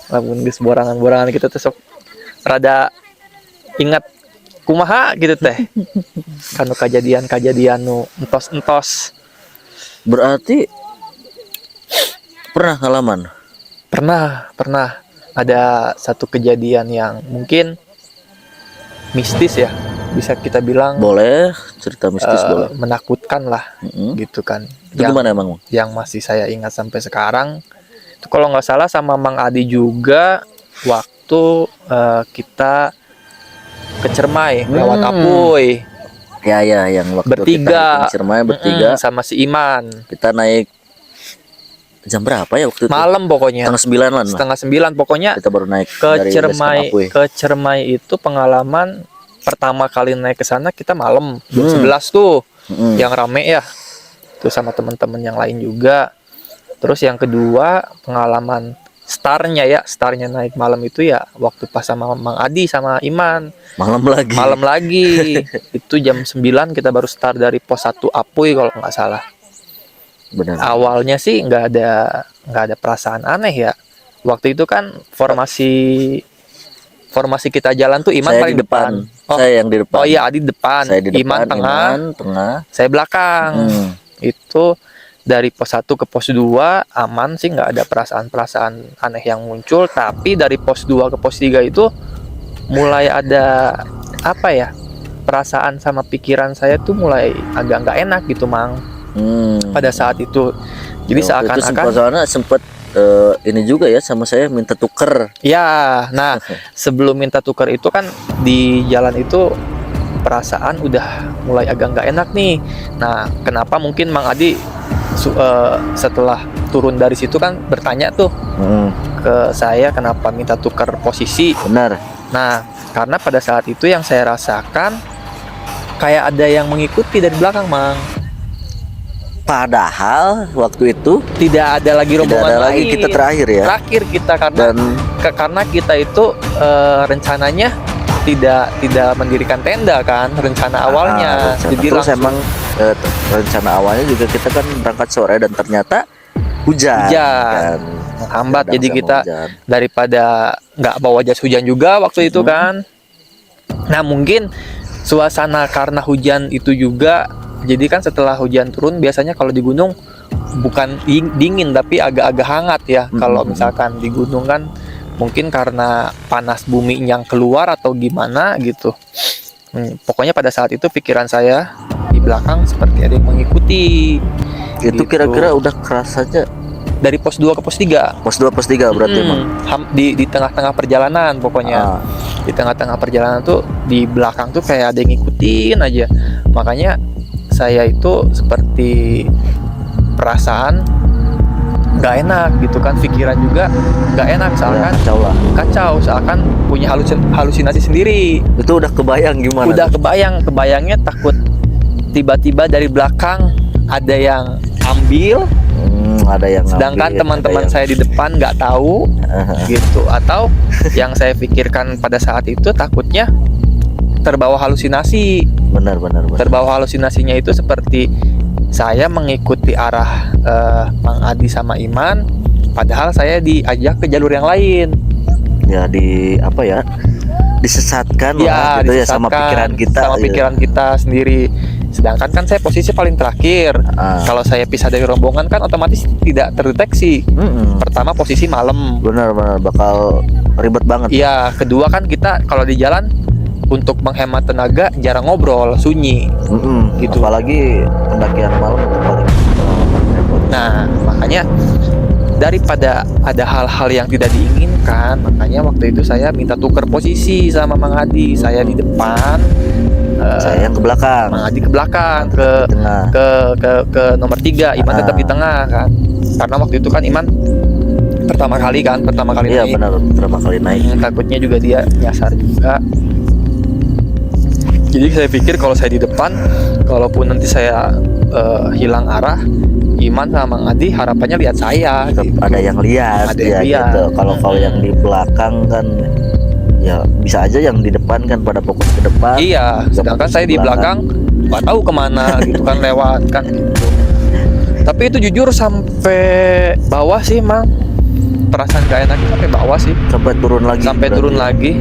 lamun geus borangan-borangan kita tuh sok rada ingat kumaha gitu teh. Kanu kajadian-kajadian nu entos-entos. Berarti pernah ngalaman? Pernah ada satu kejadian yang mungkin mistis ya, bisa kita bilang Boleh cerita mistis boleh. menakutkan lah gitu kan. Itu gimana emang? Yang masih saya ingat sampai sekarang itu kalau nggak salah sama Mang Adi juga waktu kita ke Cermai lewat Apuy Ya yang waktu bertiga, kita Ciremai bertiga sama si Iman. kita naik jam berapa ya waktu itu? Malam pokoknya. Setengah 9 lah. Setengah 9 pokoknya Kita baru naik ke dari Cermai. Apuy. Ke Cermai itu pengalaman pertama kali naik ke sana kita malam jam 11 tuh. Yang rame ya. Tuh sama teman-teman yang lain juga. Terus yang kedua pengalaman startnya naik malam itu ya waktu pas sama Mang Adi sama Iman. Malam lagi. Itu jam 9 kita baru start dari pos 1 Apuy kalau nggak salah. Benar. Awalnya sih nggak ada perasaan aneh ya. Waktu itu kan formasi kita jalan tuh Iman Saya paling di depan. Oh, Saya yang di depan. Oh iya, Adi depan. Saya di depan, Iman tengah. Saya belakang. Itu dari pos 1 ke pos 2 aman sih, nggak ada perasaan aneh yang muncul. Tapi dari pos 2 ke pos 3 itu mulai ada apa ya, perasaan sama pikiran saya tuh mulai agak nggak enak gitu Mang. Pada saat itu jadi seakan-akan sempat ini juga ya sama saya minta tuker ya. Nah sebelum minta tuker itu kan di jalan itu perasaan udah mulai agak nggak enak nih. Nah kenapa mungkin Mang Adi setelah turun dari situ kan bertanya tuh ke saya kenapa minta tukar posisi. Benar. Nah karena pada saat itu yang saya rasakan kayak ada yang mengikuti dari belakang Mang. Padahal waktu itu tidak ada lagi rombongan lain. Kita terakhir ya. Terakhir kita karena kita itu rencananya tidak mendirikan tenda kan rencana awalnya. Jadi terus emang rencana awalnya juga kita kan berangkat sore dan ternyata hujan. Kan. Menghambat jadi kita daripada nggak bawa jas hujan juga waktu itu kan. Nah mungkin suasana karena hujan itu juga. Jadi kan setelah hujan turun biasanya kalau di gunung bukan dingin tapi agak-agak hangat ya. Kalau misalkan di gunung kan mungkin karena panas bumi yang keluar atau gimana gitu. Pokoknya pada saat itu pikiran saya di belakang seperti ada yang mengikuti. Itu gitu. Kira-kira udah kerasanya dari pos 2 ke pos 3. Pos 2 pos 3 berarti emang di tengah-tengah perjalanan pokoknya. Di tengah-tengah perjalanan tuh di belakang tuh kayak ada yang ngikutin aja. Makanya saya itu seperti perasaan nggak enak gitu kan, pikiran juga nggak enak seakan kacau seakan punya halusinasi sendiri. Itu udah kebayang gimana? Udah kebayangnya takut tiba-tiba dari belakang ada yang ambil, sedangkan teman-teman saya di depan nggak tahu gitu. Atau yang saya pikirkan pada saat itu takutnya terbawa halusinasi. Benar. Terbawa halusinasinya itu seperti saya mengikuti arah Mang Adi sama Iman, padahal saya diajak ke jalur yang lain. Ya disesatkan ya, gitu ya sama pikiran kita sendiri. Sedangkan kan saya posisi paling terakhir. Kalau saya pisah dari rombongan kan otomatis tidak terdeteksi. Pertama posisi malam. Benar bakal ribet banget. Iya, kedua kan kita kalau di jalan untuk menghemat tenaga jarang ngobrol, sunyi. Gitu. Apalagi pendakian malam itu paling repot. Nah, makanya daripada ada hal-hal yang tidak diinginkan, makanya waktu itu saya minta tukar posisi sama Mang Adi. Saya di depan, saya yang ke belakang. Mang Adi ke belakang, ke nomor 3, Iman tetap di tengah kan. Karena waktu itu kan Iman pertama kali naik. Iya benar, pertama kali naik. Takutnya juga dia nyasar juga. Jadi saya pikir kalau saya di depan, kalaupun nanti saya hilang arah, Iman sama Mang Adi harapannya lihat saya. Gitu. Ada yang lihat, gitu. Kalau yang di belakang kan, ya bisa aja yang di depan kan pada fokus ke depan. Iya, sedangkan saya di belakang nggak tahu kemana gitu kan, lewat kan gitu. Tapi itu jujur sampai bawah sih Mang, perasaan gak enak sampai bawah sih, sampai turun lagi. sampai berarti turun ya? lagi,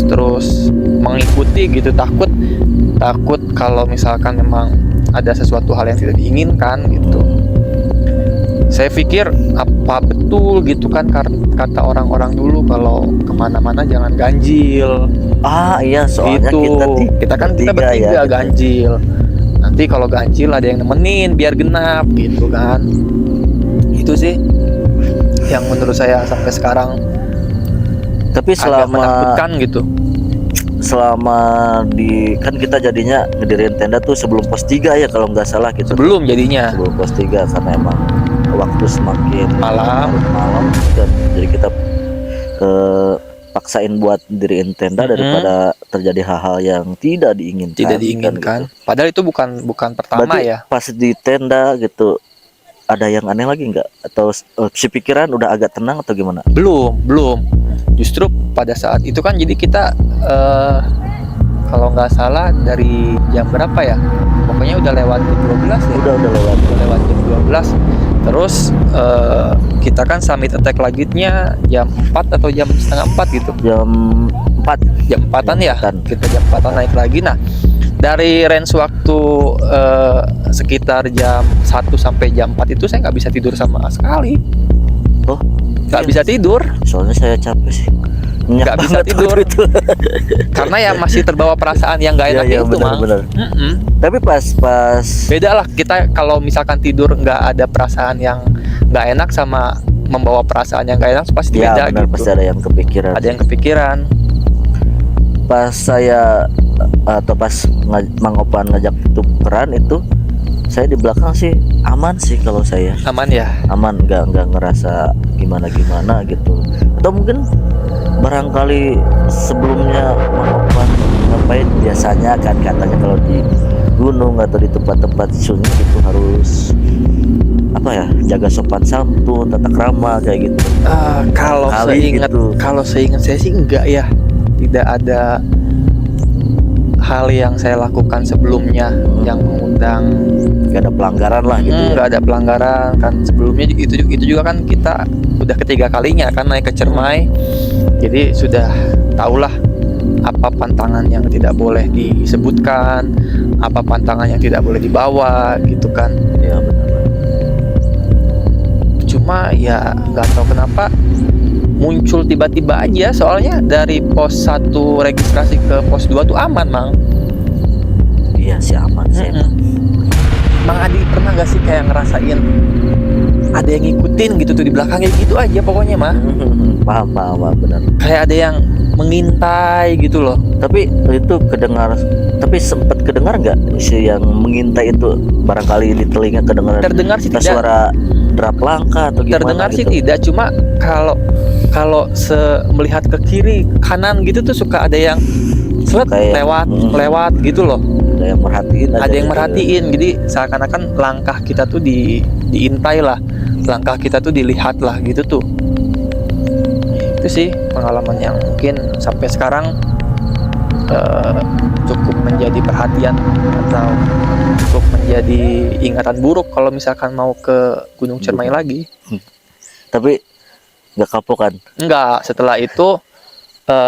terus mengikuti gitu, takut kalau misalkan memang ada sesuatu hal yang tidak diinginkan gitu. Saya pikir apa betul gitu kan kata orang-orang dulu kalau kemana-mana jangan ganjil Iya, soalnya gitu. kita Kita bertiga bertiga ya, gitu. ganjil. Nanti kalau ganjil ada yang nemenin biar genap gitu kan. Itu sih yang menurut saya sampai sekarang Tapi agak menakutkan gitu. selama di kan kita jadinya ngedirin tenda tuh sebelum pos 3 ya kalau nggak salah gitu. Sebelum jadinya Sebelum pos 3 karena emang waktu semakin malam. malam dan jadi kita paksain buat diriin tenda daripada terjadi hal-hal yang tidak diinginkan. Tidak kan, diinginkan. gitu. Padahal itu bukan pertama Berarti ya. pas di tenda gitu ada yang aneh lagi nggak? Atau si pikiran udah agak tenang atau gimana? Belum. Justru pada saat itu kan jadi kita kalau nggak salah dari jam berapa ya? Pokoknya udah lewat jam 12 ya. Udah lewat. Udah lewat jam 12. Terus kita kan summit attack lagitnya jam 4 atau jam setengah 4 gitu. Jam 4. Jam 4-an ya. 4-an. Kita jam 4-an naik lagi. Nah, dari range waktu sekitar jam 1 sampai jam 4 itu saya nggak bisa tidur sama sekali. Oh, Nggak iya. bisa tidur. Soalnya saya capek sih. Nyenyak Nggak bisa banget tidur. waktu itu. Karena ya masih terbawa perasaan yang nggak enak Iya, itu, Mang. benar. Mm-mm. Tapi pas Beda lah kita kalau misalkan tidur nggak ada perasaan yang nggak enak sama membawa perasaan yang nggak enak pasti ya beda benar, gitu. pasti ada yang kepikiran. Ada yang kepikiran. Pas saya atau pas Mang Opan ngajak tukeran itu saya di belakang sih aman sih kalau saya. Aman ya. Aman, nggak ngerasa gimana gitu. Atau mungkin barangkali sebelumnya Mang Opan ngapain biasanya kan katanya kalau di gunung atau di tempat-tempat sunyi itu harus apa ya, jaga sopan santun, tata krama kayak gitu. Kalau Kali seingat saya sih enggak ya. Tidak ada hal yang saya lakukan sebelumnya yang mengundang. Nggak ada pelanggaran lah gitu ya. Nggak ada pelanggaran kan sebelumnya itu juga kan kita udah ketiga kalinya kan naik ke Cermai, jadi sudah tahulah apa pantangan yang tidak boleh disebutkan, apa pantangan yang tidak boleh dibawa gitu kan. Ya benar. Cuma ya nggak tahu kenapa muncul tiba-tiba aja, soalnya dari pos 1 registrasi ke pos 2 tuh aman, Mang. Iya sih aman sih. Mang Adi pernah nggak sih kayak ngerasain ada yang ngikutin gitu tuh di belakangnya gitu aja pokoknya mah. Paham benar. Kayak ada yang mengintai gitu loh. Tapi itu sempat kedengar nggak si yang mengintai itu, barangkali di telinga kedengaran? Terdengar sih tidak. Suara derap langkah atau gimana? Terdengar gitu? sih tidak, cuma kalau melihat ke kiri kanan gitu tuh suka ada yang Kayak, lewat gitu loh. Ada yang merhatiin. Ada yang merhatiin, jadi seakan-akan langkah kita tuh diintai lah, langkah kita tuh dilihat lah gitu tuh. Itu sih pengalaman yang mungkin sampai sekarang cukup menjadi perhatian atau cukup menjadi ingatan buruk kalau misalkan mau ke Gunung Cermai lagi. Tapi nggak kapok kan? Enggak, setelah itu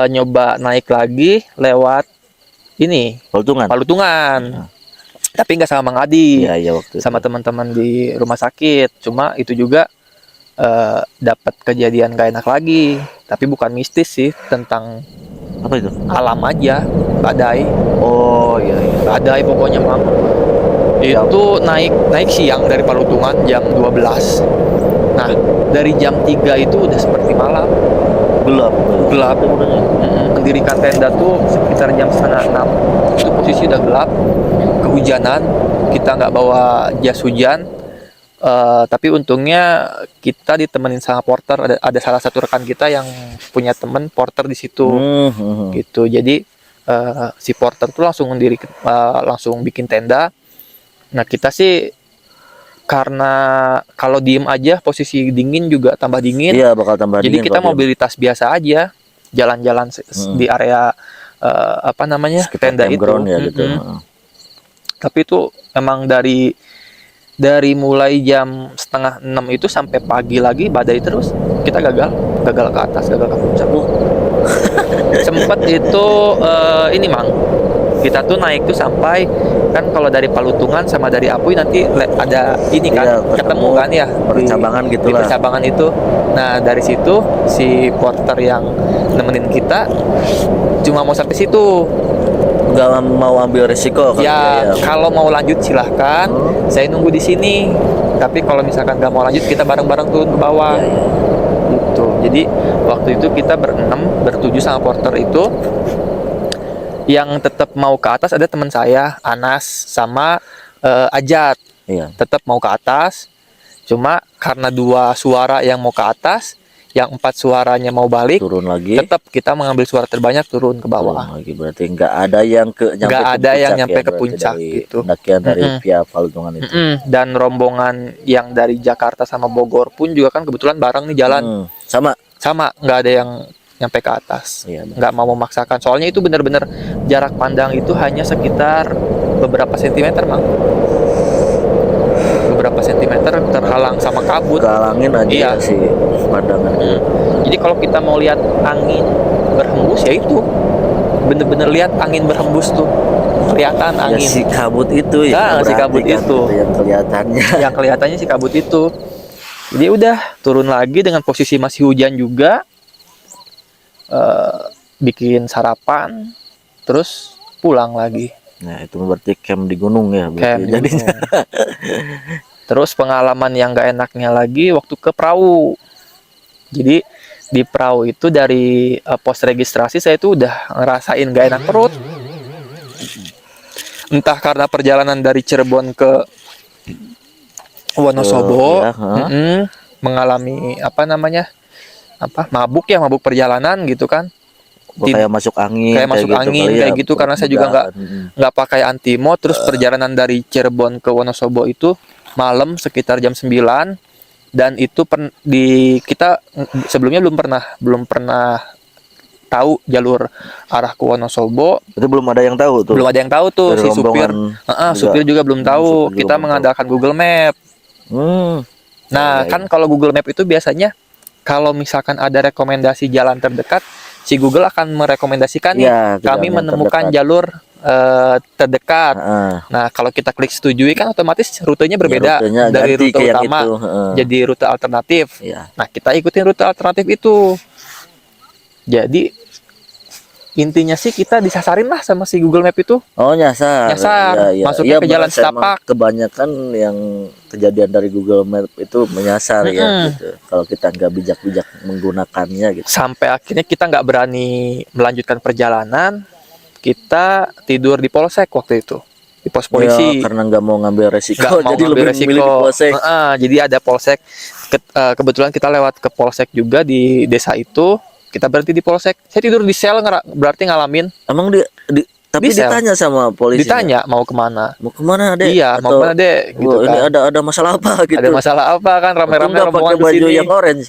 nyoba naik lagi lewat ini Palutungan. Tapi nggak sama Mang Adi. Iya waktu sama itu. teman-teman di rumah sakit. Cuma itu juga dapat kejadian gak enak lagi, tapi bukan mistis sih, tentang Apa itu? alam aja, badai. Oh iya. Badai pokoknya, Mang. Itu naik siang dari Palutungan jam 12. Nah, dari jam 3 itu udah seperti malam. Gelap. Mendirikan tenda tuh sekitar jam setengah 6. Itu posisi udah gelap, kehujanan. Kita nggak bawa jas hujan. Tapi untungnya kita ditemenin sama porter. Ada salah satu rekan kita yang punya temen porter di situ. Gitu. Jadi si porter tuh langsung bikin tenda. Nah, kita sih karena kalau diem aja posisi dingin juga tambah dingin. Iya, bakal tambah Jadi dingin. kita mobilitas biasa aja, jalan-jalan di area sekitar tenda itu. campground ya gitu. Tapi itu emang dari dari mulai jam setengah 6 itu sampai pagi lagi badai terus. Kita gagal ke atas, gagal ke puncak. Sempet itu ini Mang, kita tuh naik tuh sampai kan kalau dari Palutungan sama dari Apuy nanti ada ini kan, Iya, ketemu kan ya percabangan di gitulah. percabangan itu. Nah dari situ si porter yang nemenin kita cuma mau sampai situ. Nggak mau ambil risiko kan? Ya kalau mau lanjut silahkan, saya nunggu di sini. Tapi kalau misalkan nggak mau lanjut, kita bareng-bareng turun ke bawah. Iya, iya. Gitu. Jadi waktu itu kita bertujuh sama porter itu. Yang tetap mau ke atas ada teman saya, Anas sama Ajat. Iya. Tetap mau ke atas. Cuma karena 2 suara yang mau ke atas, yang 4 suaranya mau balik, Turun lagi. tetap kita mengambil suara terbanyak turun ke Turun bawah. lagi, berarti nggak ada yang Nggak ada yang nyampe ke berarti puncak dari gitu. pendakian dari Mm-mm. via Palutungan itu. Dan rombongan yang dari Jakarta sama Bogor pun juga kan kebetulan bareng nih jalan. Sama. Sama, nggak ada yang nyampe ke atas. Iya, benar. Nggak mau memaksakan. Soalnya itu benar-benar jarak pandang itu hanya sekitar beberapa sentimeter, Mang. Beberapa sentimeter terhalang sama kabut. Kehalangin aja Iya. si pandangan. Jadi kalau kita mau lihat angin berhembus ya itu bener-bener lihat angin berhembus tuh, kelihatan Ya, angin. si kabut itu Nah, si berarti kabut kan itu. yang kelihatannya. Yang kelihatannya si kabut itu. Jadi udah turun lagi dengan posisi masih hujan juga. Bikin sarapan, terus pulang lagi. Nah, itu berarti camp di gunung ya berarti Camp di jadinya. gunung. Terus pengalaman yang gak enaknya lagi waktu ke perahu. Jadi di perahu itu dari pos registrasi saya tuh udah ngerasain gak enak perut. Entah karena perjalanan dari Cirebon ke Wonosobo, Ya, mengalami mabuk perjalanan gitu kan. kayak masuk angin Kayak masuk gitu angin kali kayak ya, gitu karena saya juga nggak pakai antimo. Terus perjalanan dari Cirebon ke Wonosobo itu malam sekitar jam 9, dan itu kita sebelumnya belum pernah tahu jalur arah ke Wonosobo. itu belum ada yang tahu tuh. Belum ada yang tahu tuh. Dari Si supir rombongan supir juga belum tahu. supir juga Kita belum mengandalkan Google Map. Nah, Ya, kan kalau Google Map itu biasanya kalau misalkan ada rekomendasi jalan terdekat, si Google akan merekomendasikan nih, Iya, ke kami jalan yang menemukan terdekat. jalur terdekat. Heeh. Nah, kalau kita klik setujui kan otomatis rutenya berbeda rutenya dari ganti rute ke yang utama itu, heeh. jadi rute alternatif. Iya. Nah, kita ikutin rute alternatif itu. Jadi intinya sih kita disasarin lah sama si Google Map itu. Oh, nyasar. Nyasar. Iya, iya. Masuknya Iya, ke jalan benar, saya emang setapak. kebanyakan yang kejadian dari Google Map itu menyasar ya gitu. Kalau kita nggak bijak-bijak menggunakannya gitu. Sampai akhirnya kita nggak berani melanjutkan perjalanan. Kita tidur di polsek waktu itu, di pos polisi. Ya, karena nggak mau ngambil resiko, Nggak mau jadi ngambil lebih resiko. memilih di polsek. Jadi ada polsek. Kebetulan kita lewat ke polsek juga di desa itu. Kita berhenti di polsek. Saya tidur di sel, berarti ngalamin. Emang tapi Di sel. ditanya sama polisi. Ditanya mau kemana. Mau kemana, Dek? Iya, mau kemana, Dek? Gitu "Wah, ini kan. ada masalah apa gitu. Ada masalah apa kan, Untung rame-rame nggak rombongan pakai baju kesini. yang orange.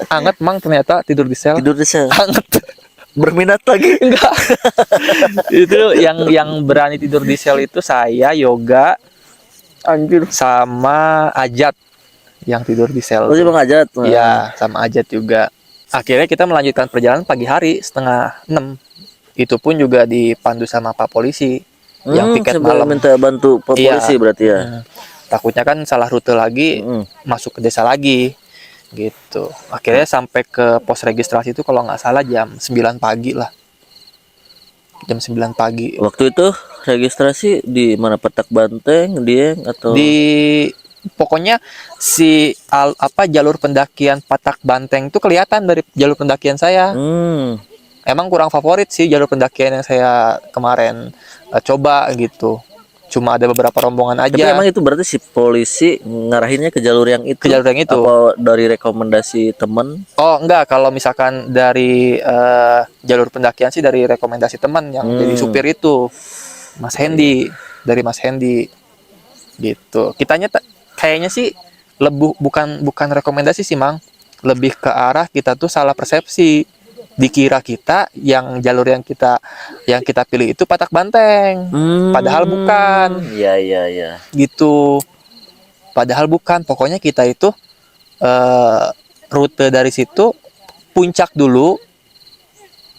Anget Mang ternyata tidur di sel. Tidur di sel. Anget. Berminat lagi. Enggak. Itu yang berani tidur di sel itu saya, Yoga, Anjir. sama Ajat yang tidur di sel. Oh, sih Bang Ajat. Iya, sama Ajat juga. Akhirnya kita melanjutkan perjalanan pagi hari setengah 6. Itu pun juga dipandu sama Pak Polisi yang piket sambil malam. minta bantu Pak Iya. polisi berarti ya. Takutnya kan salah rute lagi, masuk ke desa lagi. Gitu. Akhirnya sampai ke pos registrasi itu kalau nggak salah jam 9 pagi lah. Jam 9 pagi. Waktu itu registrasi di mana, Petak Banteng, Dieng atau Pokoknya jalur pendakian Petak Banteng itu kelihatan dari jalur pendakian saya. Emang kurang favorit sih jalur pendakian yang saya kemarin coba gitu. Cuma ada beberapa rombongan aja. Tapi emang itu berarti si polisi ngarahinnya ke jalur yang itu. Ke jalur yang itu. Apa dari rekomendasi temen? Oh enggak, kalau misalkan dari jalur pendakian sih dari rekomendasi teman yang jadi supir itu, Mas Hendy, dari Mas Hendy gitu. Kitanya kayaknya sih bukan rekomendasi sih Mang, lebih ke arah kita tuh salah persepsi dikira kita yang jalur yang kita pilih itu Patak Banteng, padahal bukan. Iya iya iya. Gitu, padahal bukan. Pokoknya kita itu rute dari situ puncak dulu,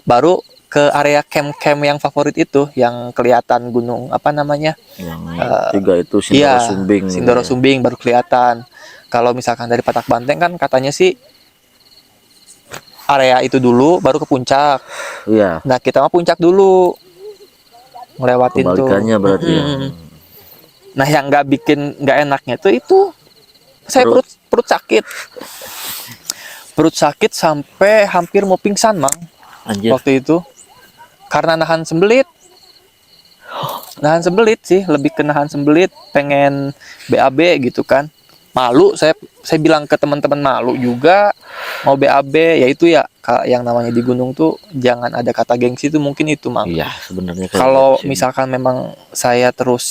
baru ke area camp-camp yang favorit itu, yang kelihatan gunung apa namanya, Yang tiga itu Sindoro iya, Sumbing. Sindoro Ya. Sumbing baru kelihatan. Kalau misalkan dari Patak Banteng kan katanya sih area itu dulu baru ke puncak. Iya. Nah kita mah puncak dulu, ngelewatin tuh. Kebalikannya berarti ya. Nah yang nggak enaknya tuh itu saya Perut. perut sakit, perut sakit sampai hampir mau pingsan, Mang, Anjir. waktu itu karena nahan sembelit. Nahan sembelit sih, lebih ke nahan sembelit, pengen BAB gitu kan. Malu, saya bilang ke teman-teman, malu juga mau BAB. Ya itu ya, yang namanya di gunung tuh jangan ada kata gengsi, itu mungkin itu, Mang. Iya sebenarnya kayak Kalau gitu sih. misalkan memang saya terus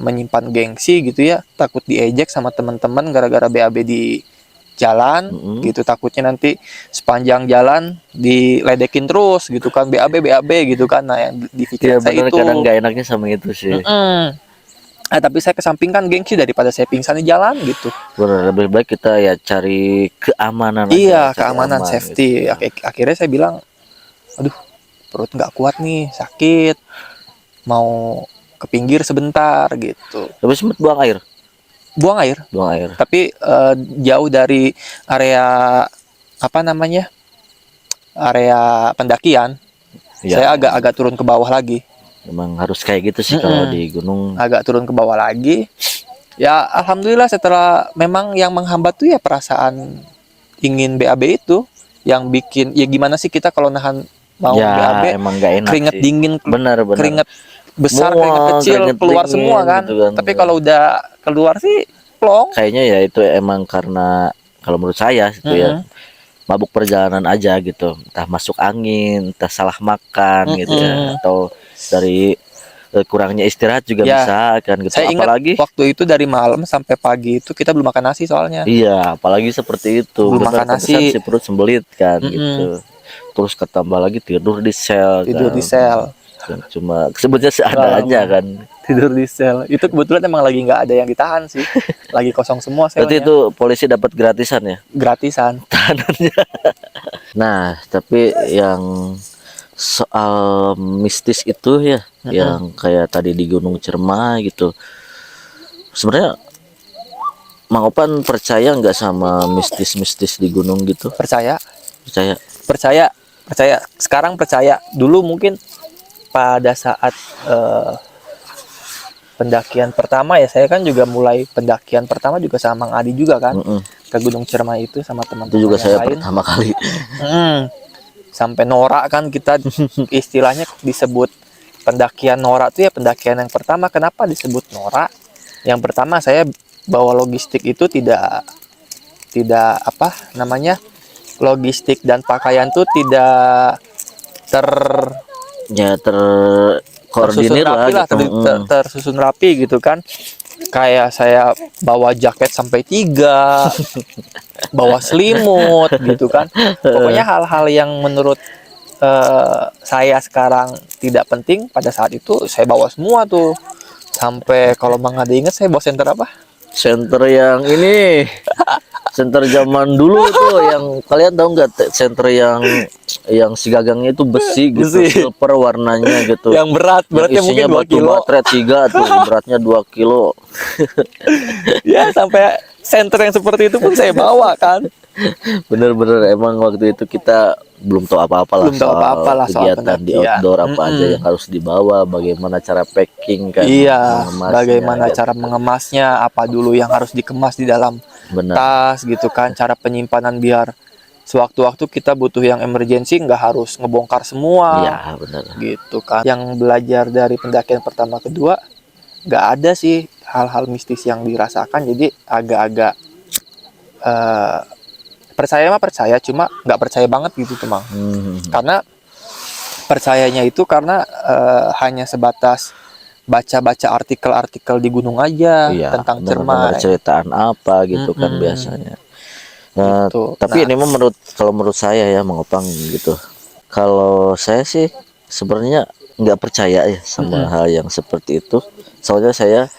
menyimpan gengsi gitu ya, takut diejek sama teman-teman gara-gara BAB di jalan gitu, takutnya nanti sepanjang jalan diledekin terus gitu kan, BAB gitu kan. Nah yang di Iya pikiran saya benar, itu. kadang nggak enaknya sama itu sih. Tapi saya kesampingkan gengsi daripada saya pingsan di jalan gitu. Benar, lebih baik kita ya cari keamanan Iya, aja, cari keamanan, aman safety. gitu. Akhirnya saya bilang, aduh, perut nggak kuat nih, sakit, mau ke pinggir sebentar gitu. Tapi sempat buang air, Buang air, buang air. tapi jauh dari area apa namanya, area pendakian. Ya, Saya agak turun ke bawah lagi, memang harus kayak gitu sih kalau di gunung. agak turun ke bawah lagi. Ya alhamdulillah, setelah memang yang menghambat tuh ya perasaan ingin BAB itu, yang bikin ya gimana sih kita kalau nahan mau Ya BAB, emang nggak enak keringet sih. dingin, Benar benar. keringet besar, Mual, keringet kecil keringet keluar dingin semua kan. gitu kan. Tapi kalau udah keluar sih plong. Kayaknya ya itu emang karena kalau menurut saya itu ya mabuk perjalanan aja gitu, entah masuk angin, entah salah makan gitu ya, atau dari kurangnya istirahat juga Ya, bisa kan gitu. Saya ingat Apalagi waktu itu dari malam sampai pagi itu kita belum makan nasi soalnya. iya, apalagi seperti itu. Belum Benar, makan pantesan nasi. si perut sembelit kan gitu. Terus ketambah lagi tidur di sel Tidur kan. di sel. Dan cuma sebutnya seadanya kan. Tidur di sel. Itu kebetulan emang lagi nggak ada yang ditahan sih. Lagi kosong semua Berarti selnya. itu polisi dapat gratisan ya Gratisan. tahanannya. Nah, tapi yang soal mistis itu ya, yang kayak tadi di Gunung Cermai gitu. Sebenarnya Mang Opan percaya nggak sama mistis-mistis di gunung gitu? Percaya. Percaya? Percaya. Percaya. Sekarang percaya. Dulu mungkin pada saat pendakian pertama ya, saya kan juga mulai pendakian pertama juga sama Mang Adi juga kan, ke Gunung Cermai itu sama Itu teman-teman juga yang saya lain. pertama kali. Sampai norak kan kita, istilahnya disebut pendakian norak tuh ya pendakian yang pertama. Kenapa disebut norak? Yang pertama saya bawa logistik itu tidak apa namanya, logistik dan pakaian tuh tidak Ya tersusun terkoordinir rapi lah, gitu. tersusun rapi gitu kan. Kayak saya bawa jaket sampai 3, bawa selimut gitu kan. Pokoknya hal-hal yang menurut saya sekarang tidak penting, pada saat itu saya bawa semua tuh. Sampai kalau Bang Ade ingat, saya bawa senter apa? Center yang ini, center zaman dulu tuh, yang kalian tahu nggak? Center yang si gagangnya itu besi gitu, Besi. silver warnanya gitu. Yang beratnya isinya mungkin 2 batu kilo. baterai 3 tuh, beratnya 2 kilo. Ya sampai senter yang seperti itu pun saya bawa kan. Bener-bener emang waktu itu kita belum tahu apa-apa lah Belum tahu soal apa-apa lah soal kegiatan di pendakian. outdoor, apa aja yang harus dibawa, bagaimana cara packing kan, Iya, mengemasnya, bagaimana gitu. cara mengemasnya, apa dulu yang harus dikemas di dalam Bener. tas gitu kan, cara penyimpanan biar sewaktu-waktu kita butuh yang emergency nggak harus ngebongkar semua. Iya bener. Gitu kan. Yang belajar dari pendakian pertama kedua, nggak ada sih hal-hal mistis yang dirasakan, jadi agak-agak percaya mah percaya, cuma nggak percaya banget gitu tuh Mang. Karena percayanya itu karena hanya sebatas baca-baca artikel-artikel di gunung aja, Iya, tentang bener-bener Cermai. ceritaan apa gitu kan biasanya. gitu. Tapi Nah, ini mah menurut saya ya Mang Opang gitu. Kalau saya sih sebenarnya nggak percaya ya sama hal yang seperti itu. Soalnya saya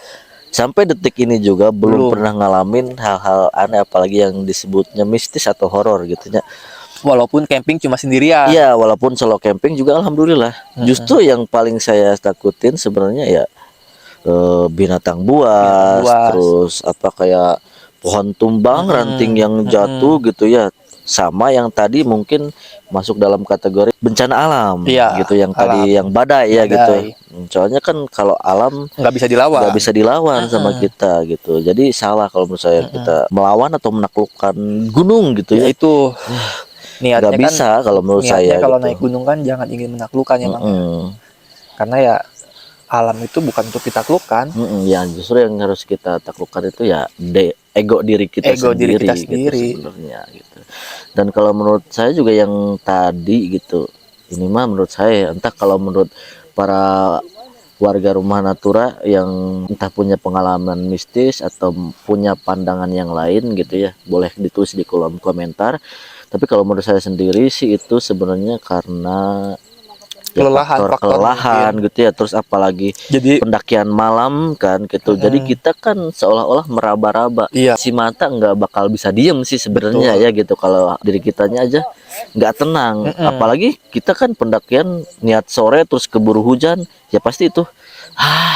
sampai detik ini juga belum belum. pernah ngalamin hal-hal aneh, apalagi yang disebutnya mistis atau horor gitu ya. Walaupun camping cuma sendirian. Iya, walaupun solo camping juga alhamdulillah. Justru yang paling saya takutin sebenarnya ya binatang buas, Buas. terus apa kayak pohon tumbang, ranting yang jatuh gitu ya. Sama yang tadi mungkin masuk dalam kategori bencana alam Iya, gitu, yang alam. tadi yang badai ya gitu. Badai. Soalnya kan kalau alam Nggak bisa dilawan. nggak bisa dilawan sama kita gitu. Jadi salah kalau menurut saya kita melawan atau menaklukkan gunung gitu Ya ya. itu niatnya Nggak kan, bisa kalau menurut niatnya saya kalau gitu. naik gunung kan jangan ingin menaklukkan ya Mang. Karena ya alam itu bukan untuk ditaklukkan. Ya justru yang harus kita taklukkan itu ya ego diri kita Ego diri sendiri kita gitu sendiri. sebenarnya gitu. Dan kalau menurut saya juga yang tadi gitu, ini mah menurut saya entah kalau menurut para warga rumah Natura yang entah punya pengalaman mistis atau punya pandangan yang lain gitu ya, boleh ditulis di kolom komentar. Tapi kalau menurut saya sendiri sih itu sebenarnya karena ya faktor kelelahan gitu ya, terus apalagi Jadi pendakian malam kan gitu. Jadi kita kan seolah-olah meraba-raba, iya, si mata nggak bakal bisa diem sih sebenarnya ya gitu kalau diri kitanya aja nggak tenang. Apalagi kita kan pendakian niat sore terus keburu hujan, ya pasti itu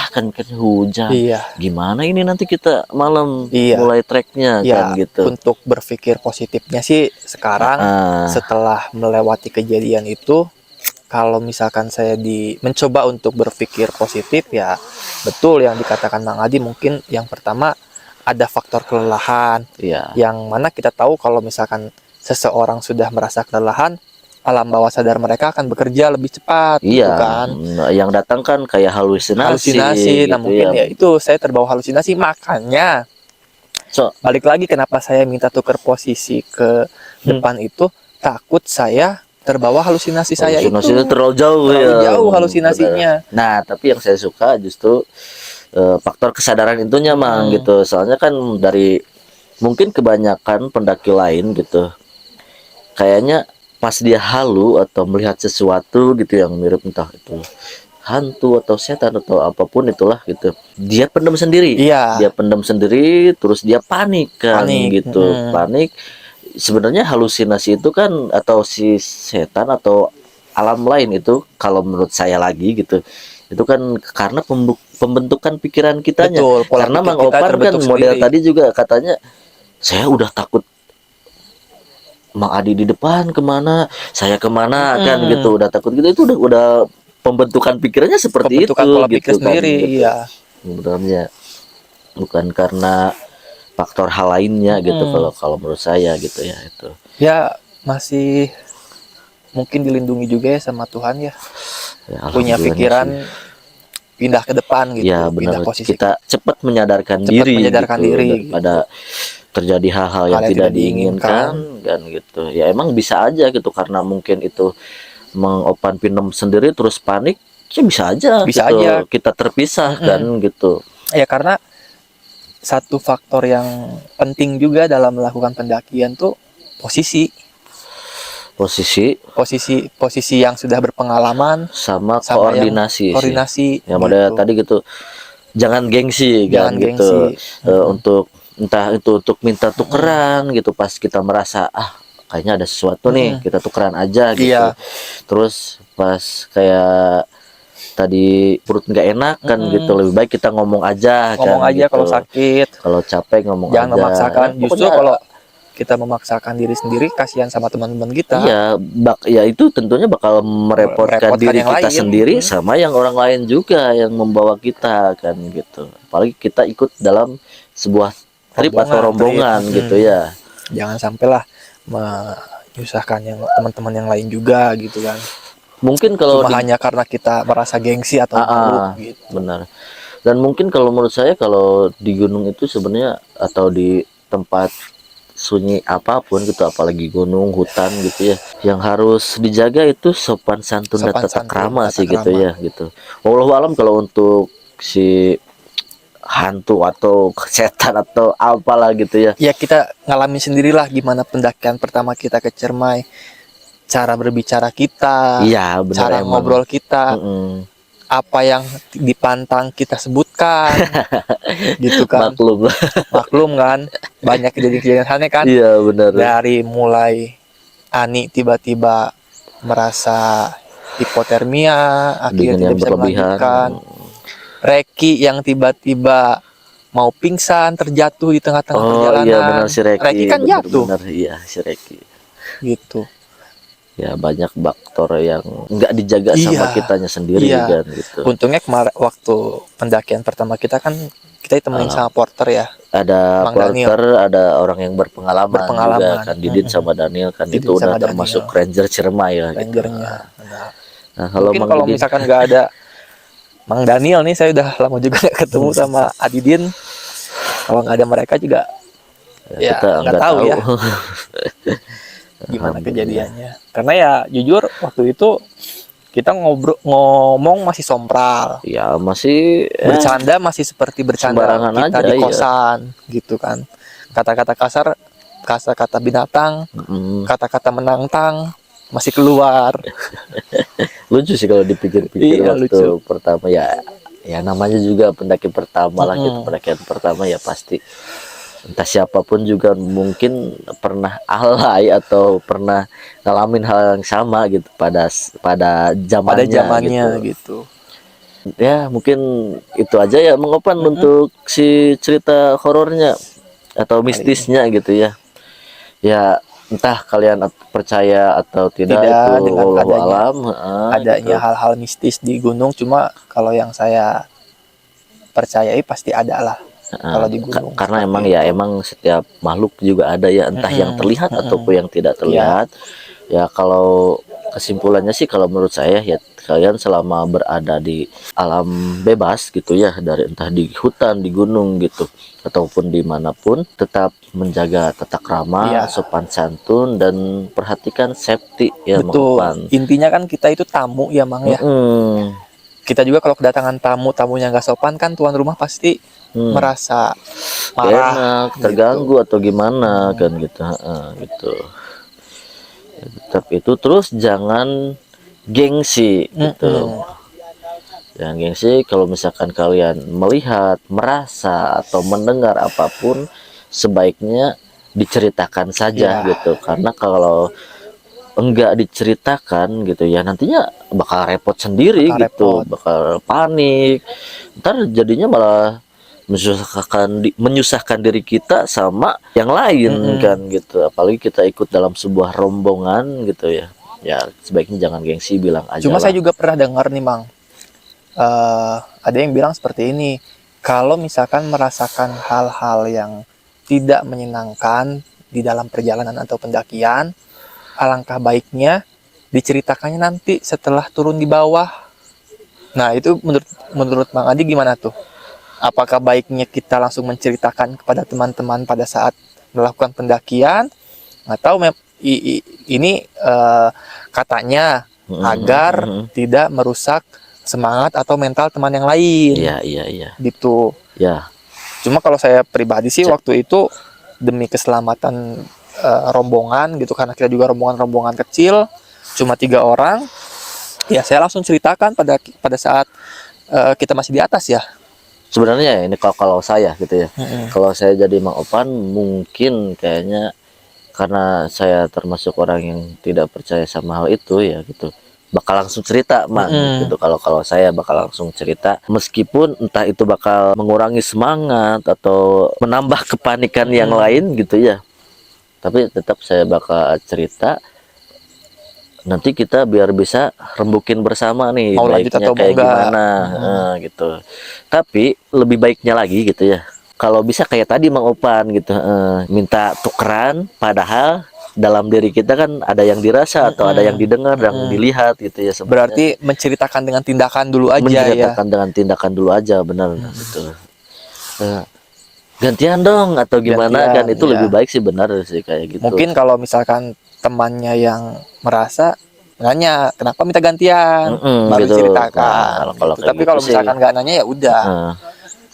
kan hujan. iya. Gimana ini nanti kita malam Iya. mulai treknya Ya, kan gitu. untuk berpikir positifnya sih sekarang setelah melewati kejadian itu, kalau misalkan saya mencoba untuk berpikir positif ya betul yang dikatakan Mang Adi. Mungkin yang pertama ada faktor kelelahan, Iya. yang mana kita tahu kalau misalkan seseorang sudah merasa kelelahan, alam bawah sadar mereka akan bekerja lebih cepat gitu Iya, kan. nah, yang datang kan kayak halusinasi Nah gitu mungkin ya ya. itu saya terbawa halusinasi, makanya So, balik lagi kenapa saya minta tuker posisi ke depan itu, takut saya terbawa halusinasi saya itu. halusinasinya terlalu jauh Terlalu ya. jauh halusinasinya. Benar. Nah, tapi yang saya suka justru faktor kesadaran itunya Mang gitu. Soalnya kan dari mungkin kebanyakan pendaki lain gitu, kayaknya pas dia halu atau melihat sesuatu gitu yang mirip entah itu hantu atau setan atau apapun itulah gitu, dia pendam sendiri. Iya. Dia pendam sendiri terus dia panik kan gitu. Panik. Sebenarnya halusinasi itu kan atau si setan atau alam lain itu kalau menurut saya lagi gitu, itu kan karena pembentukan pikiran kitanya. Betul, Karena Mang Opan kan model tadi juga katanya saya udah takut Mang Adi di depan kemana, saya kemana kan gitu, udah takut gitu. Itu udah pembentukan pikirannya seperti pembentukan itu pola gitu pikir sendiri, kan, gitu. iya. Sebenarnya bukan karena faktor hal lainnya gitu kalau menurut saya gitu ya itu. Ya masih mungkin dilindungi juga ya sama Tuhan ya. Punya pikiran sih, pindah ke depan gitu. Ya benar, posisi kita cepat menyadarkan diri daripada terjadi hal-hal yang tidak diinginkan kan gitu. Ya emang bisa aja gitu karena mungkin itu mengopan pinem sendiri terus panik, ya bisa aja bisa gitu. Aja kita terpisah kan gitu. Ya karena satu faktor yang penting juga dalam melakukan pendakian tuh posisi yang sudah berpengalaman sama koordinasi yang model gitu. Tadi gitu, jangan gengsi kan gitu. Untuk entah itu untuk minta tukeran gitu, pas kita merasa kayaknya ada sesuatu nih, kita tukeran aja gitu. Terus pas kayak tadi perut nggak enak kan gitu, lebih baik kita ngomong aja gitu. Kalau sakit, kalau capek ngomong jangan aja. Memaksakan. Justru kalau kita memaksakan diri sendiri, kasihan sama teman-teman kita. Iya, ya itu tentunya bakal merepotkan diri kita sendiri sama yang orang lain juga yang membawa kita kan gitu. Apalagi kita ikut dalam sebuah trip atau rombongan gitu ya. Jangan sampailah menyusahkan yang teman-teman yang lain juga gitu kan. Mungkin kalau hanya karena kita merasa gengsi atau malu gitu. Benar. Dan mungkin kalau menurut saya kalau di gunung itu sebenarnya atau di tempat sunyi apapun gitu, apalagi gunung, hutan gitu ya, yang harus dijaga itu sopan santun dan tata krama sih gitu ya gitu. Wallahu alam kalau untuk si hantu atau setan atau apalah gitu ya. Ya kita ngalamin sendirilah gimana pendakian pertama kita ke Ciremai, cara berbicara kita, Iya benar cara emang. ngobrol kita, Mm-mm. apa yang dipantang kita sebutkan, gitu kan. Maklum lah. Maklum kan, banyak kejadian-kejadian aneh kan. Iya benar. Dari mulai Ani tiba-tiba merasa hipotermia, akhirnya Dingin tidak yang bisa berlebihan. melanjutkan. Reki yang tiba-tiba mau pingsan, terjatuh di tengah-tengah Oh perjalanan. iya benar si Reki. Reki kan jatuh, Benar iya si Reki. gitu. Ya banyak faktor yang nggak dijaga sama Iya, kitanya sendiri iya. kan gitu. Untungnya kemarin waktu pendakian pertama kita kan kita ditemenin sama porter ya, Ada Mang porter, ada orang yang berpengalaman juga kan, Didin sama Daniel kan, Didin itu udah sama termasuk Daniel. ranger Ciremai lah gitu. rangernya. Nah, Nah, kalau mungkin Mang kalau Didin, misalkan nggak ada Mang Daniel nih, saya udah lama juga nggak ketemu sama Adidin. Kalau nggak ada mereka juga, ya kita nggak nggak tahu tahu. ya gimana kejadiannya. Karena ya jujur waktu itu kita ngomong masih sompral, Ya masih bercanda masih seperti bercanda sembarangan kita aja, di iya. kosan gitu kan. Kata-kata kasar, kata-kata binatang, kata-kata menantang masih keluar. lucu sih kalau dipikir-pikir. Iya, Waktu lucu. pertama ya namanya juga pendaki pertama lah gitu, pendakian pertama ya pasti entah siapapun juga mungkin pernah alay atau pernah ngalamin hal yang sama gitu pada zamannya, gitu. Ya mungkin itu aja ya Mang Opan untuk si cerita horornya atau mistisnya gitu ya. Ya entah kalian percaya atau tidak, itu dengan wallahu alam. adanya Gitu. hal-hal mistis di gunung, cuma kalau yang saya percayai pasti ada lah kalau di gunung. Karena seperti emang itu. ya emang setiap makhluk juga ada ya, entah yang terlihat ataupun yang tidak terlihat. Ya kalau kesimpulannya sih kalau menurut saya ya kalian selama berada di alam bebas gitu ya, dari entah di hutan, di gunung gitu ataupun dimanapun, tetap menjaga tata krama, sopan santun, dan perhatikan safety ya Mang Betul. Opan. Intinya kan kita itu tamu ya Mang ya. Kita juga kalau kedatangan tamunya nggak sopan kan tuan rumah pasti merasa marah, enak, terganggu atau gimana kan gitu. Gitu. Tetap itu, terus jangan gengsi gitu. Jangan gengsi kalau misalkan kalian melihat, merasa atau mendengar apapun, sebaiknya diceritakan saja gitu. Karena kalau enggak diceritakan gitu ya nantinya bakal repot sendiri gitu, bakal panik. Ntar jadinya malah menyusahkan diri kita sama yang lain kan gitu. Apalagi kita ikut dalam sebuah rombongan gitu ya. Ya sebaiknya jangan gengsi, bilang aja. Cuma lah. saya juga pernah dengar nih Mang, ada yang bilang seperti ini, kalau misalkan merasakan hal-hal yang tidak menyenangkan di dalam perjalanan atau pendakian, alangkah baiknya diceritakannya nanti setelah turun di bawah. Nah itu menurut Mang Adi gimana tuh? Apakah baiknya kita langsung menceritakan kepada teman-teman pada saat melakukan pendakian, atau ini katanya agar tidak merusak semangat atau mental teman yang lain? Iya. Gitu. Ya. Cuma kalau saya pribadi sih waktu itu demi keselamatan rombongan gitu, karena kita juga rombongan kecil, cuma 3 orang, ya saya langsung ceritakan pada saat kita masih di atas ya. Sebenarnya ini kalau saya gitu ya, kalau saya jadi Mang Opan mungkin kayaknya karena saya termasuk orang yang tidak percaya sama hal itu ya gitu, bakal langsung cerita Mang gitu. Kalau saya bakal langsung cerita, meskipun entah itu bakal mengurangi semangat atau menambah kepanikan yang lain gitu ya, tapi tetap saya bakal cerita. Nanti kita biar bisa rembukin bersama nih, mau lanjut atau kayak enggak, gimana gitu. Tapi lebih baiknya lagi gitu ya, kalau bisa kayak tadi Mang Opan gitu, minta tukeran, padahal dalam diri kita kan ada yang dirasa atau ada yang didengar dan dilihat gitu ya. Sebenarnya berarti menceritakan dengan tindakan dulu aja menceritakan dengan tindakan dulu aja, benar gitu. Gantian dong atau gimana kan, itu lebih baik sih, benar sih kayak gitu. Mungkin kalau misalkan temannya yang merasa nanya kenapa minta gantian, baru gitu. ceritakan. Kalau Tapi kalau misalkan nggak nanya ya udah.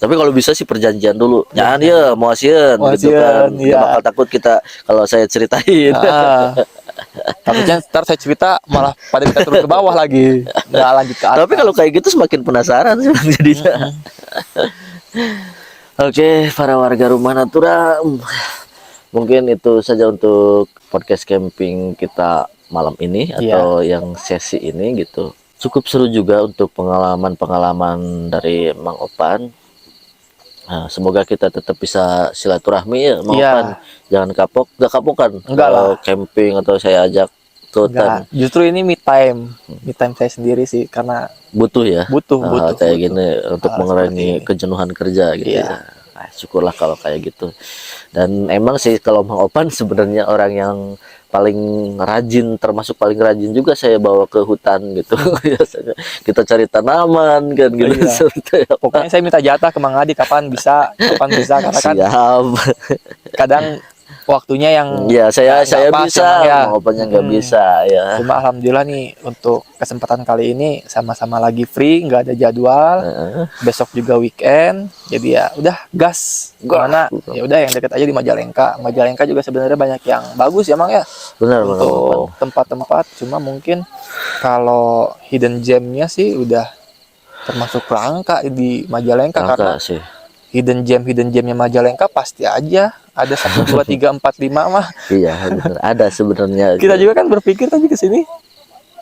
Tapi kalau bisa sih perjanjian dulu. Jangan ya mau asieun gitu kan. Iya. Nggak bakal takut kita kalau saya ceritain. Ah. Takutnya ntar saya cerita malah pada kita turun ke bawah lagi, nggak lanjut ke atas. Tapi kalau kayak gitu semakin penasaran sih Bang, jadinya. Oke, para warga rumah Natura, mungkin itu saja untuk podcast camping kita malam ini atau yang sesi ini gitu. Cukup seru juga untuk pengalaman-pengalaman dari Mang Opan. Nah, semoga kita tetap bisa silaturahmi ya, Mang Opan. Jangan kapok, nggak kapok kan? Enggak Kalau lah. camping atau saya ajak ke hutan. Enggak, justru ini me time saya sendiri sih karena Butuh ya. butuh Kayak gini untuk Hal mengurangi seperti ini. kejenuhan kerja gitu Iya. ya. Nah, syukurlah kalau kayak gitu. Dan emang sih kalau Mang Opan sebenarnya orang yang paling rajin, termasuk paling rajin juga saya bawa ke hutan gitu. Biasanya kita cari tanaman kan gitu. Iya. Seperti apa. Pokoknya saya minta jatah ke Mang Adi kapan bisa karena kan Siap. kadang waktunya yang Ya saya nggak pas bisa, emang ya. Mang Opannya nggak bisa ya. Cuma alhamdulillah nih untuk kesempatan kali ini sama-sama lagi free, nggak ada jadwal. Heeh. Besok juga weekend, jadi ya udah gas. Mana ya udah yang deket aja di Majalengka. Majalengka juga sebenarnya banyak yang bagus ya Mang ya Benar Mang Opan. untuk tempat-tempat. Cuma mungkin kalau hidden gemnya sih udah termasuk langka di Majalengka karena Langka sih. hidden gemnya Majalengka pasti aja ada 1, 2, 3, 4, 5 mah. Iya, benar. Ada sebenarnya. Kita juga kan berpikir tadi ke sini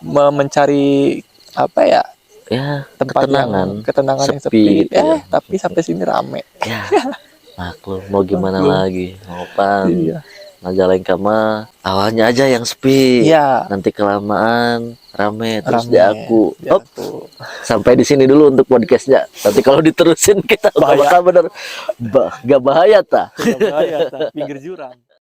mencari apa ya Ya, tempat ketenangan yang sepi gitu ya. tapi sampai sini rame. Ya, maklum mau gimana Maklum. lagi, Mang Opan. Iya. Majalengka mah awalnya aja yang sepi. Iya. Nanti kelamaan rame terus Rame, diaku. Hop, diaku. sampai di sini dulu untuk podcastnya. Nanti kalau diterusin kita Bahaya. bakal bener gak bahaya ta. Bahaya, pinggir jurang.